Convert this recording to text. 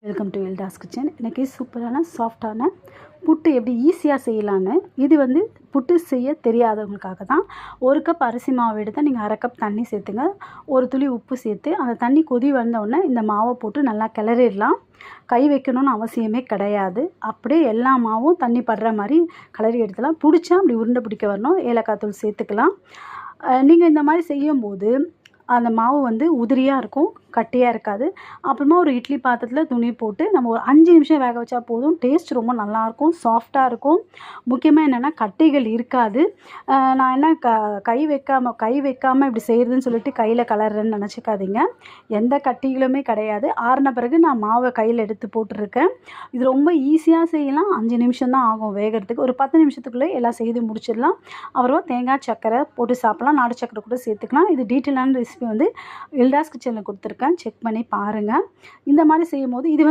Welcome to எல்டாஸ் kitchen. இன்றைக்கி சூப்பரான சாஃப்டான புட்டு எப்படி ஈஸியாக செய்யலான்னு, இது புட்டு செய்ய தெரியாதவங்களுக்காக தான். 1 கப் அரிசி மாவு எடுத்தால் நீங்கள் 1/2 கப் தண்ணி சேர்த்துங்க. ஒரு துளி உப்பு சேர்த்து அந்த தண்ணி கொதி வந்தவுடனே இந்த மாவை போட்டு நல்லா கிளறிடலாம். கை வைக்கணும்னு அவசியமே கிடையாது. அப்படியே எல்லா மாவும் தண்ணி படுற மாதிரி கிளறி எடுத்துலாம். பிடிச்சா அப்படி உருண்டை பிடிக்க வரணும். ஏலக்காய் தூள் சேர்த்துக்கலாம். நீங்கள் இந்த மாதிரி செய்யும்போது அந்த மாவு உதிரியாக இருக்கும், கட்டியாக இருக்காது. அப்புறமா ஒரு இட்லி பாத்திரத்தில் துணி போட்டு நம்ம ஒரு 5 நிமிஷம் வேக வச்சா போதும். டேஸ்ட் ரொம்ப நல்லாயிருக்கும், சாஃப்டாக இருக்கும். முக்கியமாக என்னென்னா கட்டிகள் இருக்காது. நான் என்ன கை வைக்காமல் இப்படி செய்கிறதுன்னு சொல்லிட்டு கையில் கலர்றேன்னு நினச்சிக்காதீங்க. எந்த கட்டிகளுமே கிடையாது. ஆறின பிறகு நான் மாவை கையில் எடுத்து போட்டுருக்கேன். இது ரொம்ப ஈஸியாக செய்யலாம். 5 நிமிஷம் தான் ஆகும் வேகிறதுக்கு. ஒரு 10 நிமிஷத்துக்குள்ளே எல்லாம் செய்து முடிச்சிடலாம். அப்புறமா தேங்காய் சர்க்கரை போட்டு சாப்பிட்லாம். நாட்டு சர்க்கரை கூட சேர்த்துக்கலாம். இது டீட்டெயிலான ரெசிபி எல்டாஸ் கிச்சனில் கொடுத்துருக்கேன். செக் பண்ணி பாருங்கள். இந்த மாதிரி செய்யும் போது இது